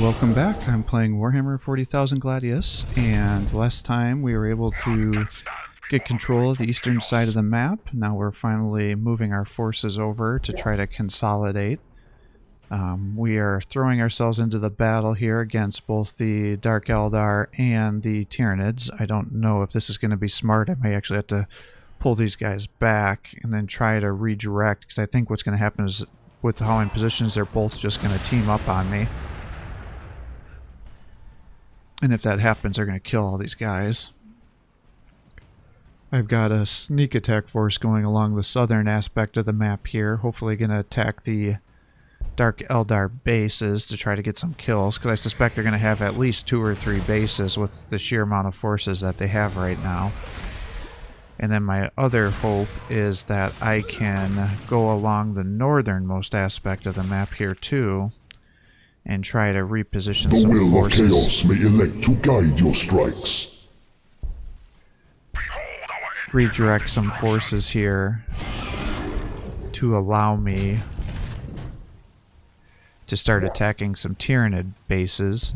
Welcome back. I'm playing Warhammer 40,000 Gladius, and last time we were able to get control of the eastern side of the map. Now we're finally moving our forces over to try to consolidate. We are throwing ourselves into the battle here against both the Dark Eldar and the Tyranids. I don't know if this is going to be smart. I may actually have to pull these guys back and then try to redirect, because I think what's going to happen is, with how I'm positioned, they're both just going to team up on me. And if that happens, they're going to kill all these guys. I've got a sneak attack force going along the southern aspect of the map here. Hopefully going to attack the Dark Eldar bases to try to get some kills, because I suspect they're going to have at least 2 or 3 bases with the sheer amount of forces that they have right now. And then my other hope is that I can go along the northernmost aspect of the map here too, and try to reposition some forces. The will of chaos may elect to guide your strikes. Redirect some forces here to allow me to start attacking some Tyranid bases.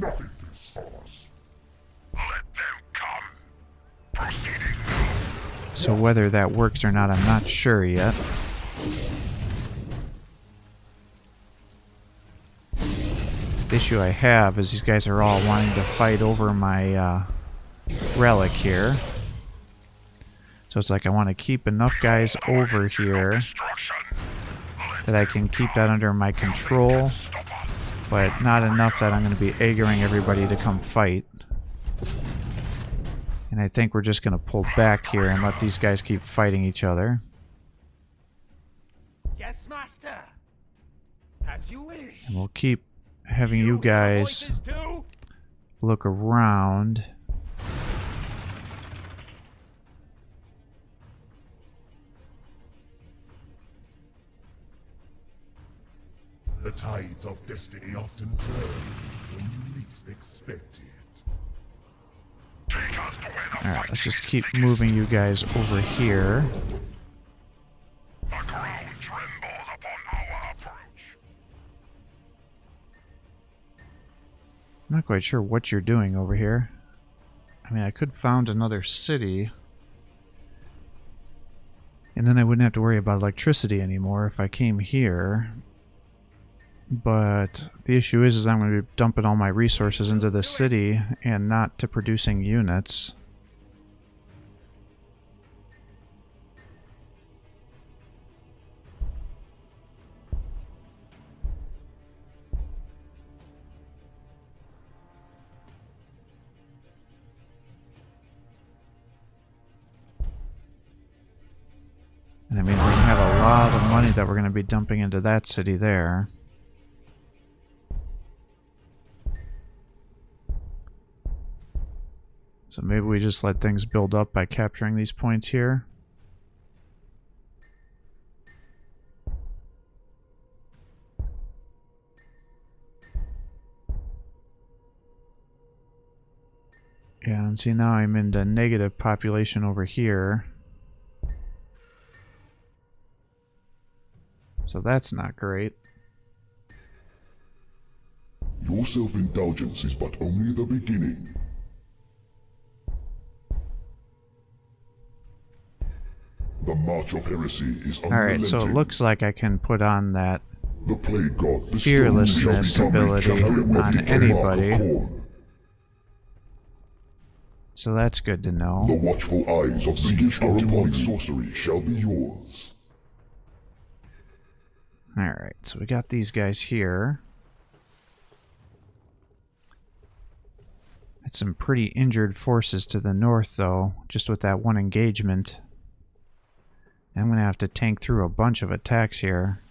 So whether that works or not, I'm not sure yet. The issue I have is these guys are all wanting to fight over my relic here. So it's like I want to keep enough guys over here that I can keep that under my control, but not enough that I'm going to be aggroing everybody to come fight. And I think we're just going to pull back here and let these guys keep fighting each other. Yes, master. As you wish. And we'll keep having you guys look around. The tides of destiny often turn when you least expect it. Alright, let's just keep moving you guys over here. The ground trembles upon our approach. I'm not quite sure what you're doing over here. I mean, I could found another city, and then I wouldn't have to worry about electricity anymore if I came here. But the issue is I'm going to be dumping all my resources into the city and not to producing units. And I mean, we're going to have a lot of money that we're going to be dumping into that city there. So maybe we just let things build up by capturing these points here. Yeah, and see, now I'm into negative population over here. So that's not great. Your self-indulgence is but only the beginning. The march of heresy is unrelenting. Alright, so it looks like I can put on that The plague god fearlessness ability on anybody. So that's good to know. The watchful eyes of the demonic sorcery shall be yours. Alright, so we got these guys here. Had some pretty injured forces to the north, though, just with that one engagement. I'm going to have to tank through a bunch of attacks here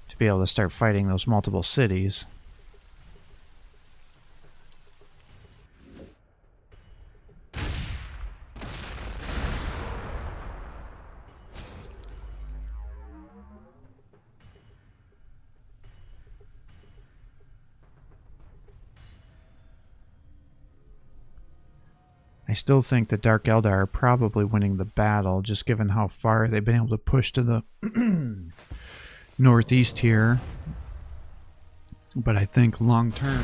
to be able to start fighting those multiple cities. I still think the Dark Eldar are probably winning the battle, just given how far they've been able to push to the northeast here. But I think long term,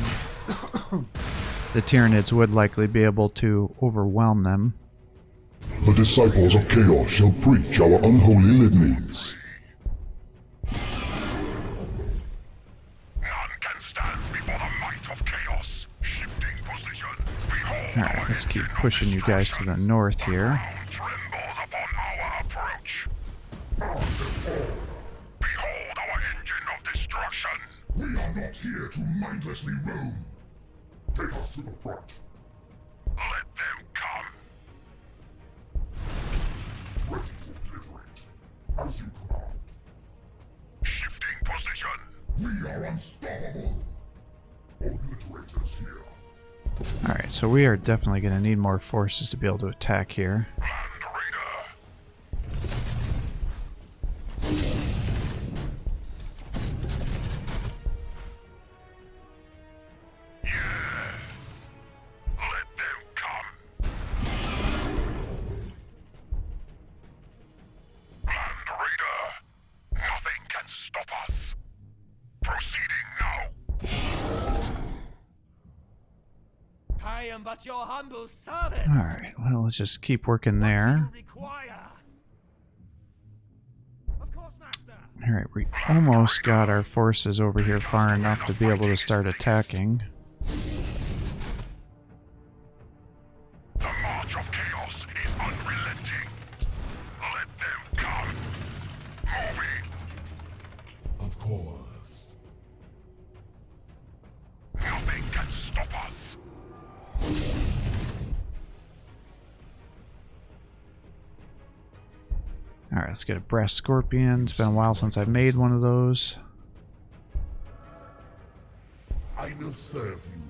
the Tyranids would likely be able to overwhelm them. The disciples of chaos shall preach our unholy litanies. None can stand before the might of chaos. Shifting position. Behold, Alright, let's keep pushing you guys to the north here. trembles upon our approach. Behold our engine of destruction. We are not here to mindlessly roam. Take us to the front. Let them come. Ready to obliterate. As you command. Shifting position. We are unstoppable. Obliterators here. Alright, so we are definitely going to need more forces to be able to attack here. Land Raider. Yes. Let them come. Land Raider. Nothing can stop us. Proceeding now. I am but your humble servant. Alright, well, let's just keep working What do there. you require? Of course, master. Alright, we almost got our forces over here far enough to be able to start attacking. The march of chaos is unrelenting. Let them come. Moving. Of course. Nothing can stop us. Alright, let's get a brass scorpion. It's been a while since I've made one of those. I will serve you.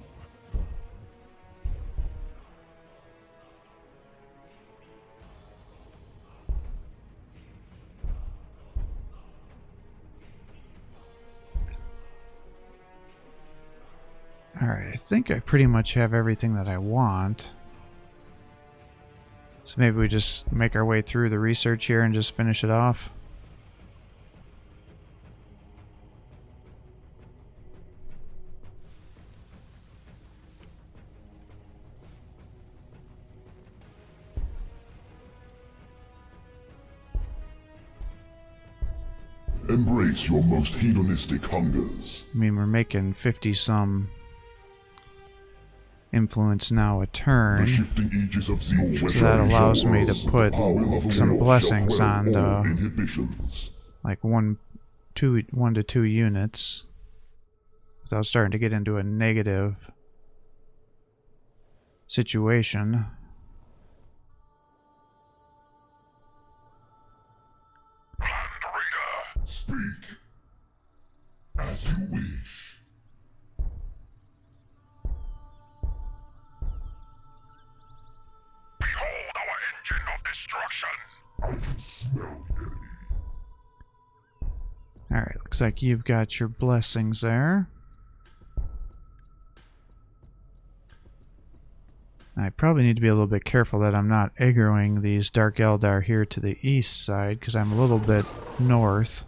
Alright, I think I pretty much have everything that I want. So maybe we just make our way through the research here and just finish it off. Embrace your most hedonistic hungers. I mean, we're making 50-some influence now a turn. The shifting aegis of Zeal So that allows me to put some blessings on inhibitions. like 1 to 2 units without starting to get into a negative situation. Land Raider. Speak as you wish. Behold our engine of destruction. I can smell the enemy. Alright, looks like you've got your blessings there. I probably need to be a little bit careful that I'm not aggroing these Dark Eldar here to the east side, because I'm a little bit north.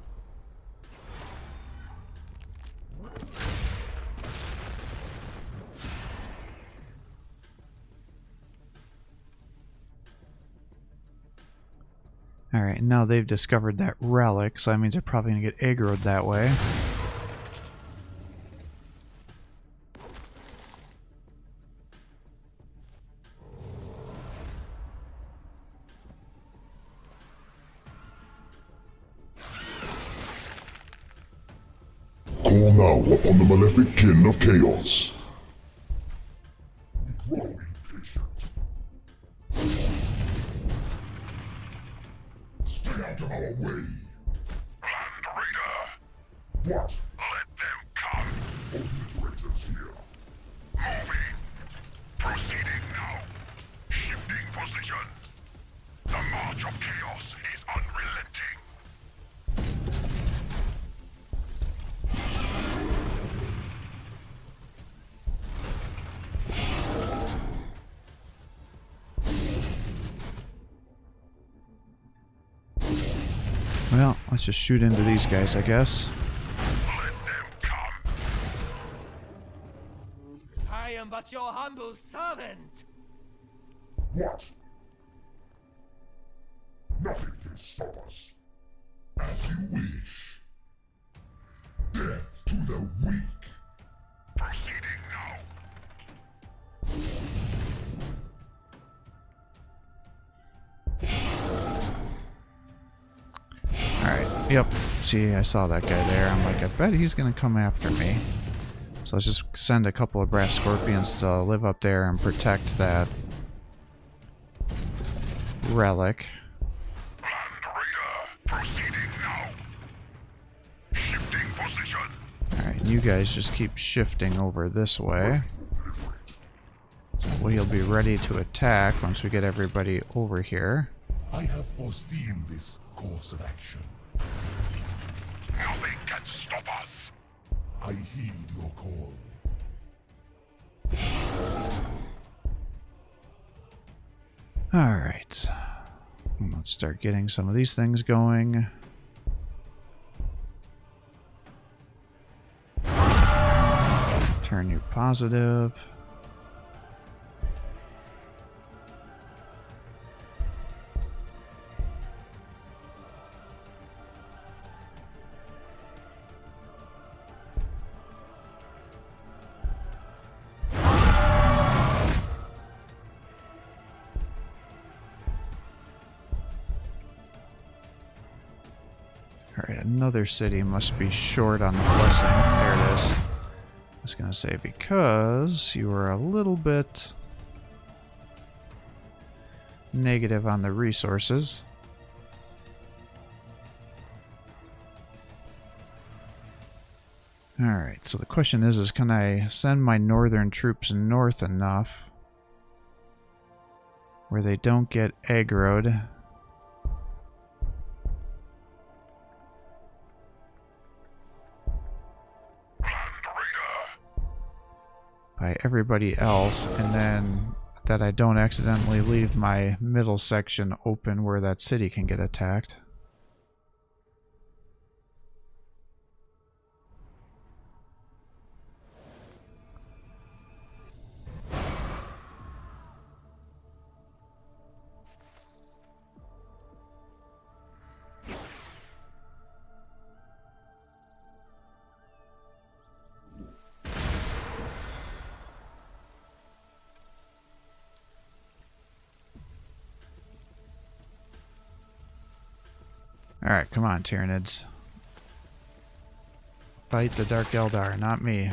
Alright, now they've discovered that relic, so that means they're probably going to get aggroed that way. Call now upon the malefic kin of chaos. We grow impatient. Stay out of our way. Land Raider. What? Let them come. Obliterators here. Moving. Proceeding now. Shifting position. The march of chaos is unrelenting. Well, let's just shoot into these guys, I guess. Let them come. I am but your humble servant. What? Nothing can stop us. As you wish. Death to the weak. Proceeding now. Alright, yep. See, I saw that guy there. I'm like, I bet he's gonna come after me. So let's just send a couple of brass scorpions to live up there and protect that relic. Land Raider, proceeding now. Shifting position. Alright, you guys just keep shifting over this way. So we'll be ready to attack once we get everybody over here. I have foreseen this course of action. Nothing can stop us. I heed your call. Alright. Let's start getting some of these things going. Turn you positive. Alright, another city must be short on the blessing. There it is. I was gonna say, because you were a little bit negative on the resources. Alright, so the question is can I send my northern troops north enough where they don't get aggroed? By everybody else, and then that I don't accidentally leave my middle section open where that city can get attacked. Alright, come on, Tyranids. Fight the Dark Eldar, not me.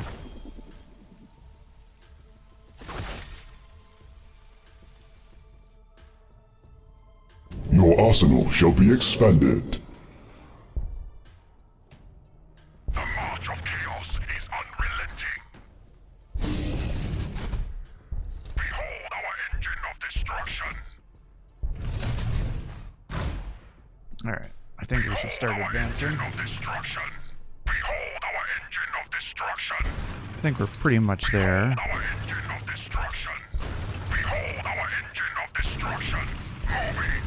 Your arsenal shall be expanded. The march of chaos is unrelenting. Behold our engine of destruction. Alright, I think we should start advancing. Engine of destruction. Behold our engine of destruction. I think we're pretty much there. Our engine of destruction. Behold our engine of destruction. Moving.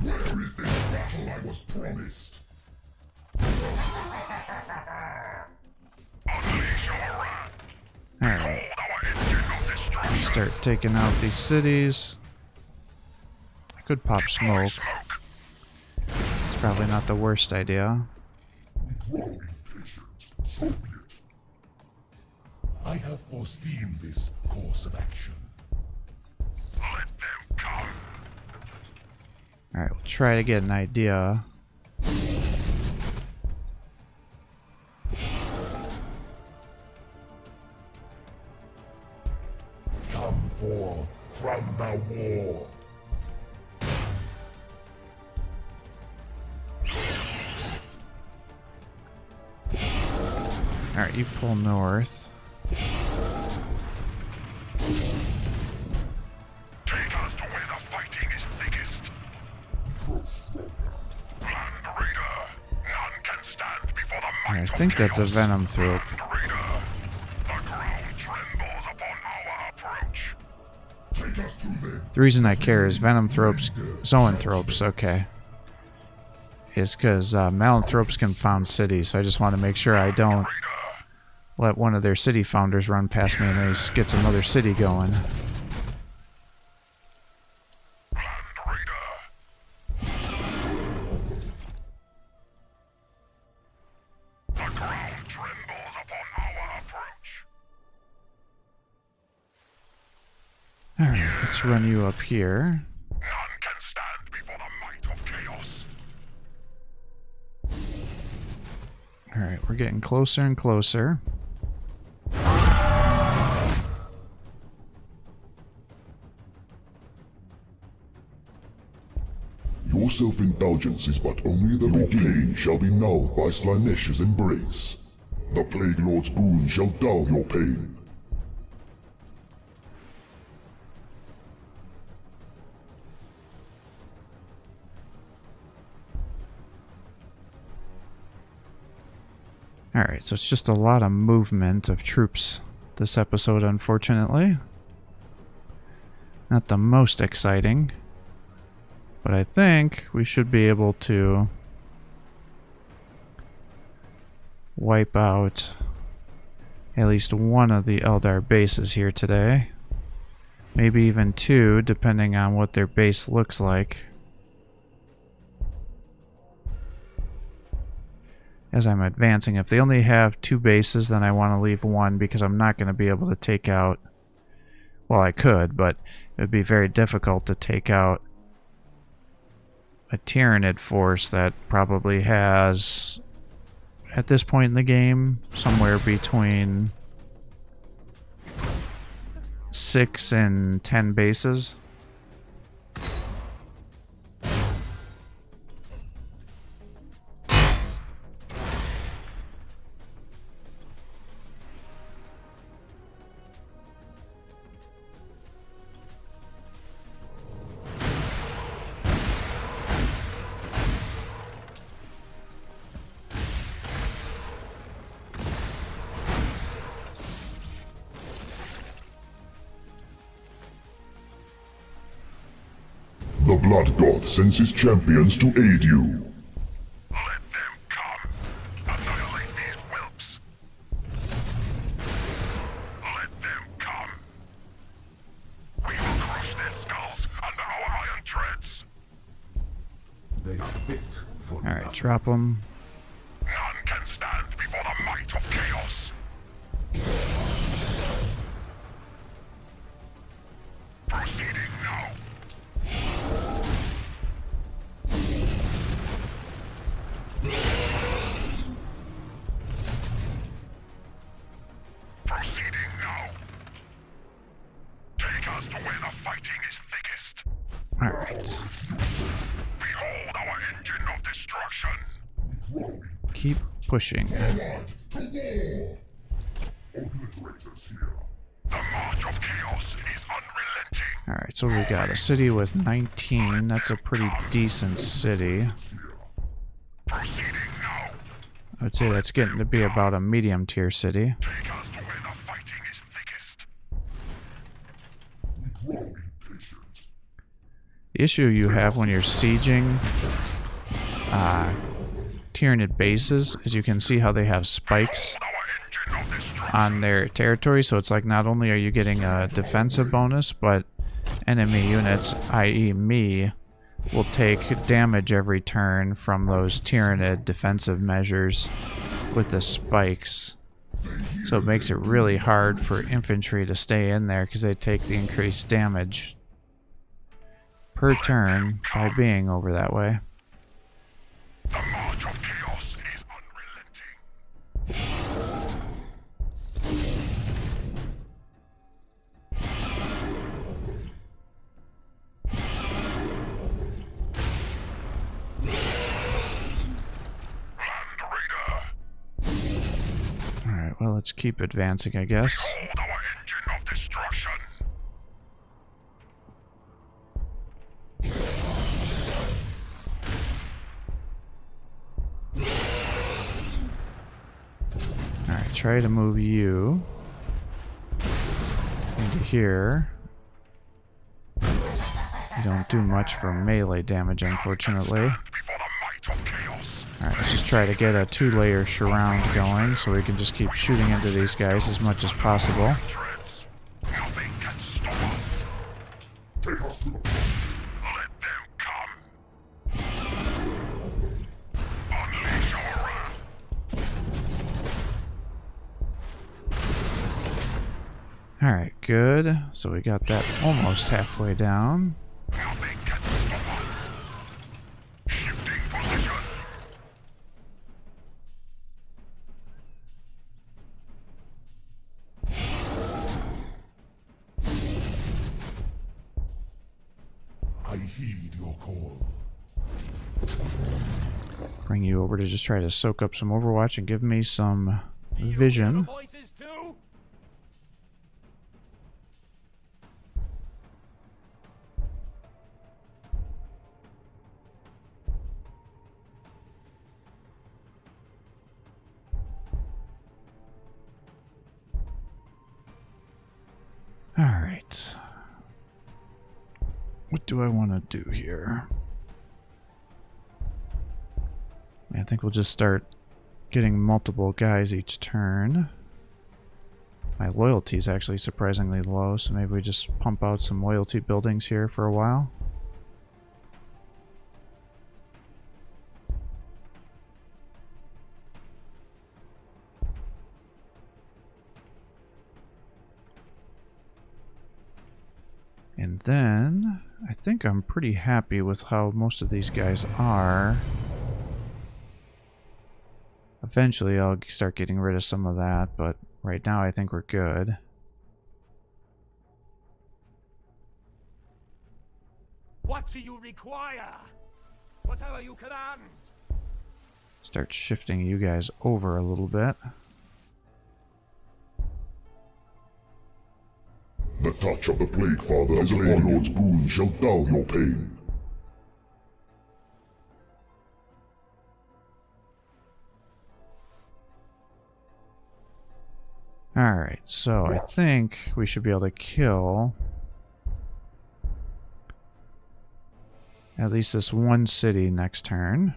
Where is this battle I was promised? Unleash your wrath. Alright, Our engine of destruction. start taking out these cities. I could pop smoke. It's probably not the worst idea. I have foreseen this course of action. Let them come. Alright, we'll try to get an idea. Come forth from the war. Alright, you pull north. Take us to where the fighting is thickest. Land Raider. None can stand before the might I of think that's a chaos. venom thrope. Land Raider. The ground trembles upon our approach. Take us to them. The reason I care is venom thropes, zoanthropes, okay. Is because malanthropes can found cities, so I just want to make sure I don't let one of their city founders run past me and they gets another city going. Land Raider. The ground trembles upon our approach. Alright, let's run you up here. None can stand before the might of chaos. Alright, we're getting closer and closer. Your self-indulgence is but only the beginning. Your pain shall be nulled by Slanesh's embrace. The Plague Lord's boon shall dull your pain. Alright, so it's just a lot of movement of troops this episode, unfortunately. Not the most exciting. But I think we should be able to wipe out at least one of the Eldar bases here today. Maybe even two, depending on what their base looks like. As I'm advancing, if they only have two bases, then I want to leave one because I'm not going to be able to take out... Well, I could, but it would be very difficult to take out a Tyranid force that probably has, at this point in the game, somewhere between 6 and 10 bases. The Blood God sends his champions to aid you. Let them come. Annihilate these whelps. Let them come. We will crush their skulls under our iron treads. They are fit for Alright, drop them. None can stand before the might of chaos. Proceeding now. Proceeding now. Take us to where the fighting is thickest. Alright. Behold our engine of destruction. Keep pushing. The march of chaos is unrelenting. Alright, so we got a city with 19. That's a pretty decent city. Proceeding now. I would say that's getting to be about a medium tier city. Take us to where the fighting is thickest. The issue you have when you're sieging Tyranid bases is you can see how they have spikes Our engine of destruction. on their territory, so it's like not only are you getting a defensive bonus, but enemy units, i.e. me, will take damage every turn from those Tyranid defensive measures with the spikes. So it makes it really hard for infantry to stay in there because they take the increased damage per turn by being over that way. The march of chaos is unrelenting. Land Raider. Alright, well, let's keep advancing, I guess. Behold our engine of destruction. Alright, try to move you into here. You don't do much for melee damage, unfortunately. Before the might of chaos. Alright, let's just try to get a 2-layer surround going so we can just keep shooting into these guys as much as possible. Nothing can stop us. Take us to the... Let them come. Unleash your wrath. Alright, good. So we got that almost halfway down. Nothing can stop us. Shifting position. I heed your call. Bring you over to just try to soak up some Overwatch and give me some Do you hear the vision. voices too? Alright. What do I want to do here? I think we'll just start getting multiple guys each turn. My loyalty is actually surprisingly low, so maybe we just pump out some loyalty buildings here for a while. And then, I think I'm pretty happy with how most of these guys are. Eventually I'll start getting rid of some of that, but right now I think we're good. What do you require? Whatever you command. Start shifting you guys over a little bit. The touch of the Plague Father as a Plague Lord's goon shall dull your pain. Alright, so I think we should be able to kill at least this one city next turn.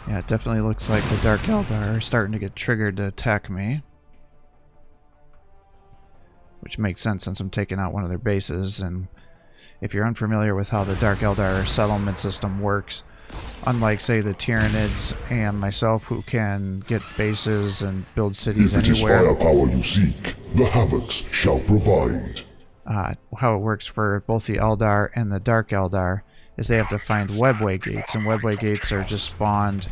Yeah, it definitely looks like the Dark Eldar are starting to get triggered to attack me. Which makes sense since I'm taking out one of their bases, and if you're unfamiliar with how the Dark Eldar settlement system works, unlike, say, the Tyranids and myself who can get bases and build cities If it is anywhere, firepower you seek, the Havocs shall provide. how it works for both the Eldar and the Dark Eldar is they have to find webway gates, and webway gates are just spawned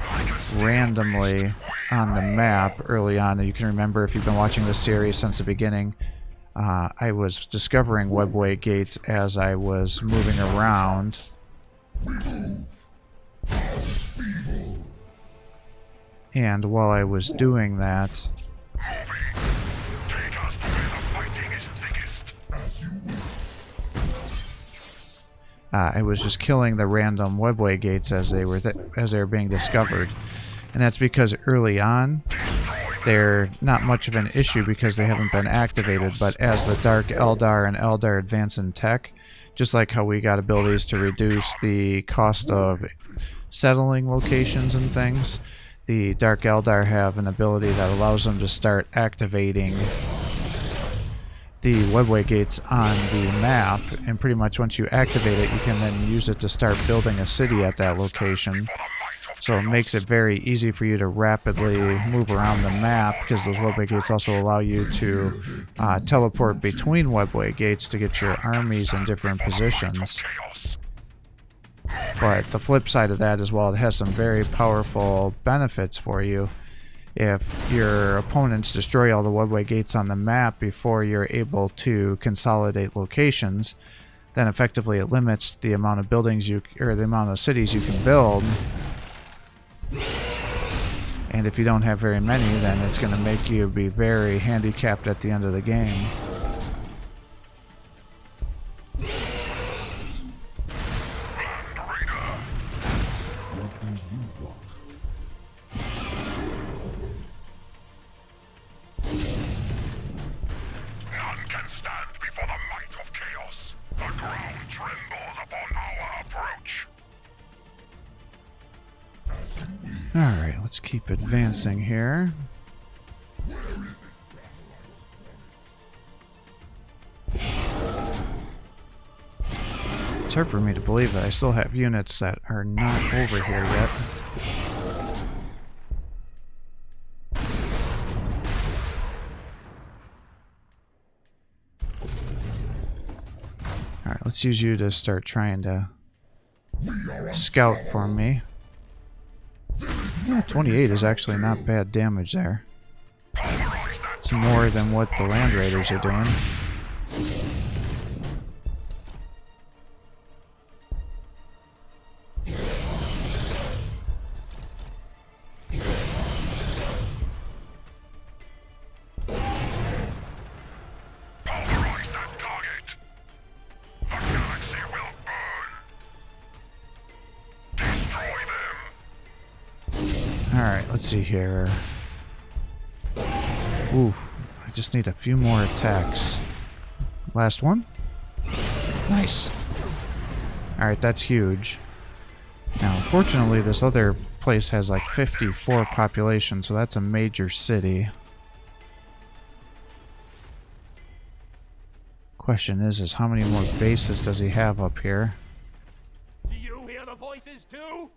randomly on the map early on. And you can remember if you've been watching this series since the beginning, I was discovering webway gates as I was moving around. And while I was doing that, Take us to where the fighting is thickest. As you wish. I was just killing the random webway gates as they were being discovered. And that's because early on, they're not much of an issue because they haven't been activated, but as the Dark Eldar and Eldar advance in tech, just like how we got abilities to reduce the cost of settling locations and things, the Dark Eldar have an ability that allows them to start activating the webway gates on the map, and pretty much once you activate it, you can then use it to start building a city at that location. So it makes it very easy for you to rapidly move around the map, because those webway gates also allow you to teleport between webway gates to get your armies in different positions. But the flip side of that is, while it has some very powerful benefits for you, if your opponents destroy all the webway gates on the map before you're able to consolidate locations, then effectively it limits the amount of buildings the amount of cities you can build. And if you don't have very many, then it's going to make you be very handicapped at the end of the game. What do you want? Alright, let's keep advancing here. It's hard for me to believe that I still have units that are not over here yet. Alright, let's use you to start trying to scout for me. Yeah, 28 is actually not bad damage there. It's more than what the Land Raiders are doing. Alright, let's see here. Oof, I just need a few more attacks. Last one? Nice. Alright, that's huge. Now, unfortunately, this other place has like 54 population, so that's a major city. Question is how many more bases does he have up here? Do you hear the voices too?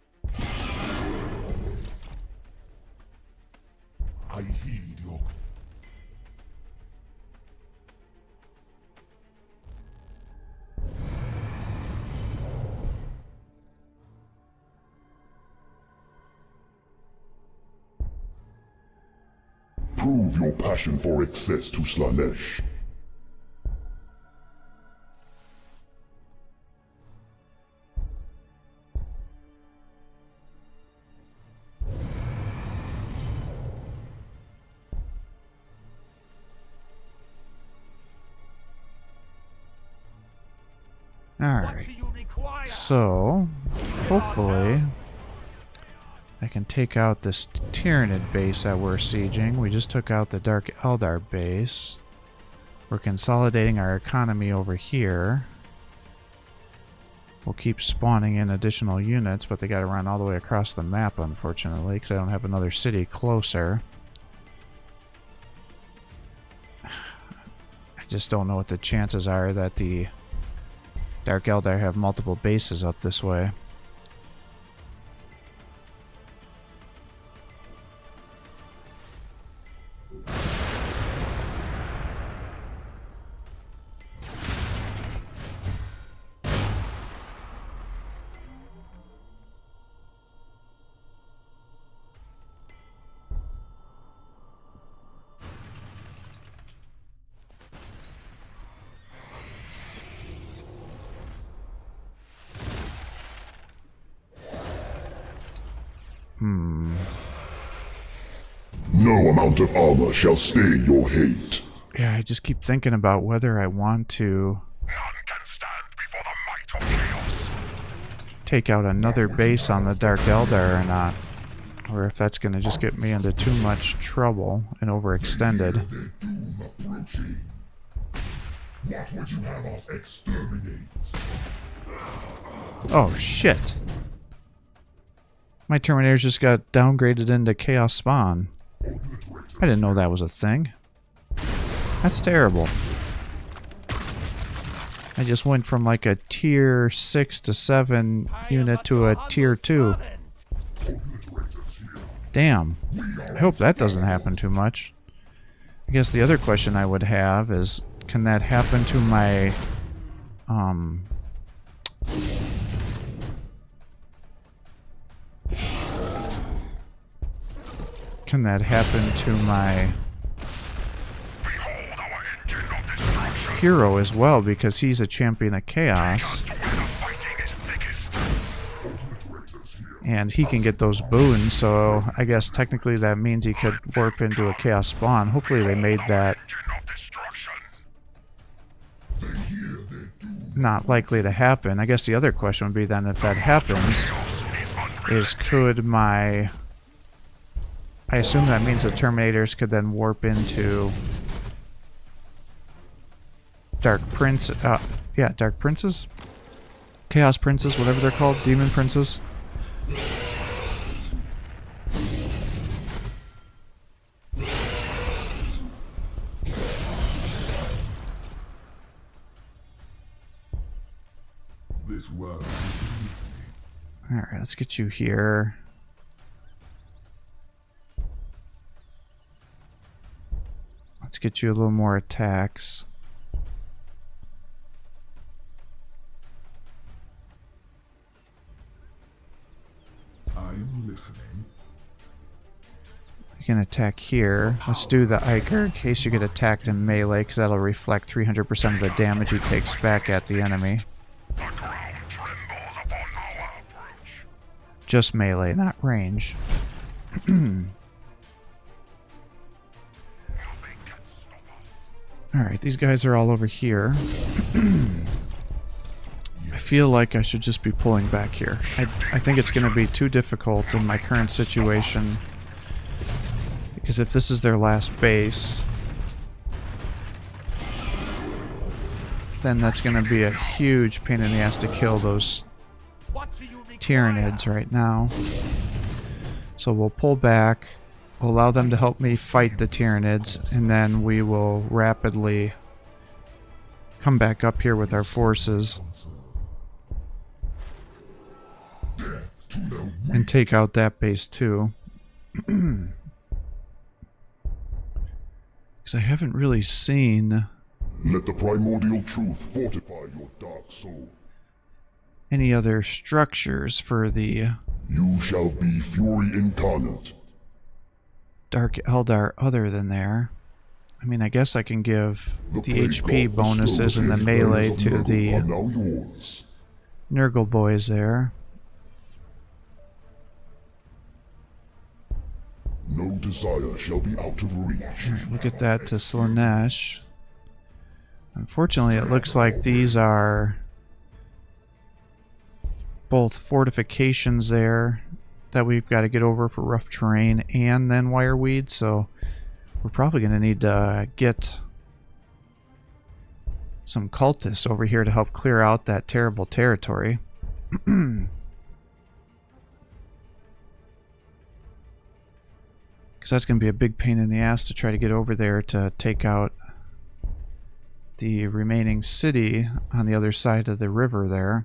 I heed your... Prove your passion for access to Slanesh. What do you require? So, hopefully, I can take out this Tyranid base that we're sieging. We just took out the Dark Eldar base. We're consolidating our economy over here. We'll keep spawning in additional units, but they gotta run all the way across the map, unfortunately, because I don't have another city closer. I just don't know what the chances are that the Dark Eldar have multiple bases up this way. No amount of armor shall stay your hate. Yeah, I just keep thinking about whether I want to None can stand before the might of chaos. take out another base on the Dark Eldar or not. Or if that's going to just get me into too much trouble and overextended. Their doom approaching. What would you have us exterminate? Oh, shit. My Terminators just got downgraded into Chaos Spawn. I didn't know that was a thing. That's terrible. I just went from like a tier 6 to 7 unit to a tier 2. Damn. I hope that doesn't happen too much. I guess the other question I would have is, can that happen to my can that happen to my hero as well, because he's a champion of chaos and he can get those boons, so I guess technically that means he could warp into a chaos spawn. Hopefully they made that not likely to happen. I guess the other question would be then, if that happens, is could my... I assume that means the Terminators could then warp into Dark Prince, yeah, Dark Princes? Chaos Princes, whatever they're called, Demon Princes. This world is beneath me. Alright, let's get you here. Let's get you a little more attacks. I am listening. You can attack here. Let's do the Iker in case you get attacked in melee, because that'll reflect 300% of the damage he takes back at the enemy. The ground trembles upon our approach. Just melee, not range. Nothing can stop us. Alright, these guys are all over here. I feel like I should just be pulling back here. I think it's going to be too difficult in my current situation. Because if this is their last base, then that's going to be a huge pain in the ass to kill those What do you require? Tyranids right now. So we'll pull back, we'll allow them to help me fight the Tyranids, and then we will rapidly come back up here with our forces and take out that base too. Because I haven't really seen Let the primordial truth fortify your dark soul. any other structures for the You shall be fury incarnate. Dark Eldar other than there. I mean, I guess I can give the plague HP god bonuses bestowed and the his melee rays of to Nurgle the are now yours. Nurgle boys there. No desire shall be out of reach. Alright, we'll get that to Slanesh. Unfortunately, it looks like these are both fortifications there that we've got to get over for rough terrain and then wireweed, so we're probably going to need to get some cultists over here to help clear out that terrible territory. Because that's going to be a big pain in the ass to try to get over there to take out the remaining city on the other side of the river there.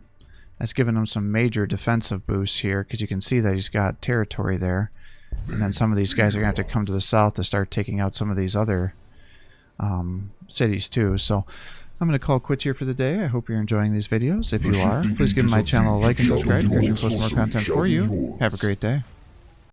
That's given him some major defensive boosts here, because you can see that he's got territory there. And then some of these guys are going to have to come to the south to start taking out some of these other cities too. So I'm going to call quits here for the day. I hope you're enjoying these videos. If you are, please give my channel a like and subscribe. Here's your post more content for you. Have a great day.